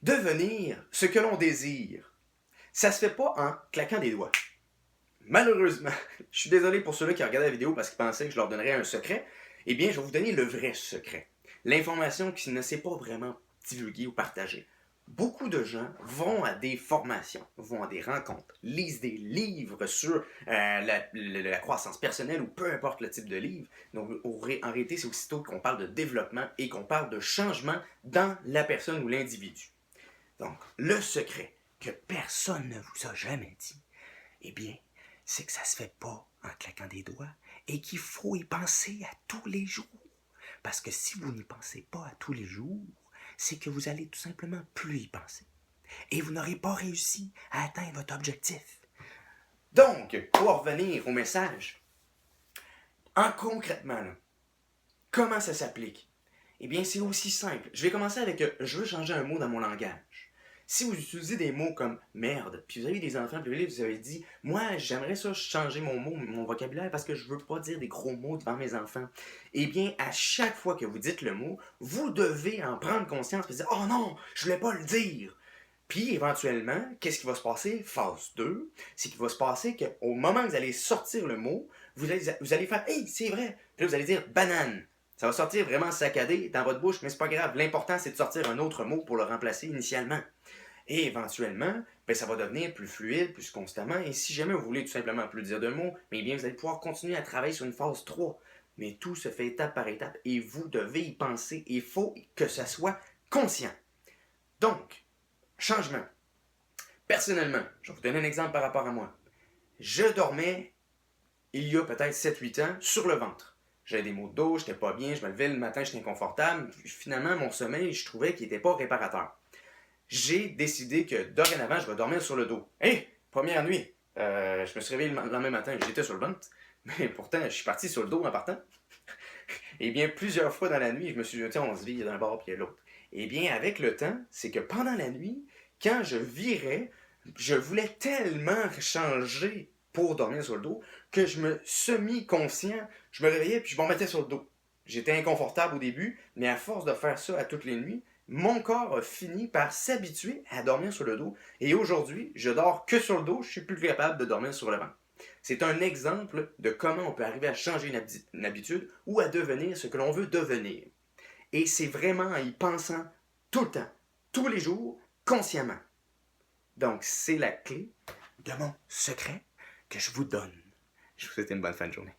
Devenir ce que l'on désire, ça se fait pas en claquant des doigts. Malheureusement, je suis désolé pour ceux-là qui regardaient la vidéo parce qu'ils pensaient que je leur donnerais un secret. Eh bien, je vais vous donner le vrai secret. L'information qui ne s'est pas vraiment divulguée ou partagée. Beaucoup de gens vont à des formations, vont à des rencontres, lisent des livres sur la croissance personnelle ou peu importe le type de livre. Donc, en réalité, c'est aussitôt qu'on parle de développement et qu'on parle de changement dans la personne ou l'individu. Donc, le secret que personne ne vous a jamais dit, eh bien, c'est que ça se fait pas en claquant des doigts et qu'il faut y penser à tous les jours. Parce que si vous n'y pensez pas à tous les jours, c'est que vous allez tout simplement plus y penser. Et vous n'aurez pas réussi à atteindre votre objectif. Donc, pour revenir au message, concrètement, là, comment ça s'applique? Eh bien, c'est aussi simple. Je vais commencer avec « je veux changer un mot dans mon langage ». Si vous utilisez des mots comme « merde », puis vous avez des enfants, puis vous avez dit « moi, j'aimerais ça changer mon vocabulaire parce que je veux pas dire des gros mots devant mes enfants ». Eh bien, à chaque fois que vous dites le mot, vous devez en prendre conscience et dire « oh non, je voulais pas le dire ». Puis, éventuellement, qu'est-ce qui va se passer? Phase 2, c'est qu'il va se passer qu'au moment où vous allez sortir le mot, vous allez faire « hey, c'est vrai ». Puis là, vous allez dire « banane ». Ça va sortir vraiment saccadé dans votre bouche, mais c'est pas grave. L'important, c'est de sortir un autre mot pour le remplacer initialement. Et éventuellement, ça va devenir plus fluide, plus constamment. Et si jamais vous voulez tout simplement plus dire de mots, mais bien, vous allez pouvoir continuer à travailler sur une phase 3. Mais tout se fait étape par étape et vous devez y penser. Il faut que ça soit conscient. Donc, changement. Personnellement, je vais vous donner un exemple par rapport à moi. Je dormais, il y a peut-être 7-8 ans, sur le ventre. J'avais des maux de dos, j'étais pas bien, je me levais le matin, j'étais inconfortable. Finalement, mon sommeil, je trouvais qu'il n'était pas réparateur. J'ai décidé que dorénavant, je vais dormir sur le dos. Hé, première nuit, je me suis réveillé le lendemain matin, j'étais sur le ventre, mais pourtant, je suis parti sur le dos en partant. Eh bien, plusieurs fois dans la nuit, je me suis dit, tiens, on se vire d'un bord puis de l'autre. Eh bien, avec le temps, c'est que pendant la nuit, quand je virais, je voulais tellement changer pour dormir sur le dos que je me semi-conscient, je me réveillais puis je m'en mettais sur le dos. J'étais inconfortable au début, mais à force de faire ça à toutes les nuits, mon corps a fini par s'habituer à dormir sur le dos. Et aujourd'hui, je dors que sur le dos, je suis plus capable de dormir sur le ventre. C'est un exemple de comment on peut arriver à changer une habitude ou à devenir ce que l'on veut devenir. Et c'est vraiment en y pensant tout le temps, tous les jours, consciemment. Donc, c'est la clé de mon secret que je vous donne. Je vous souhaite une bonne fin de journée.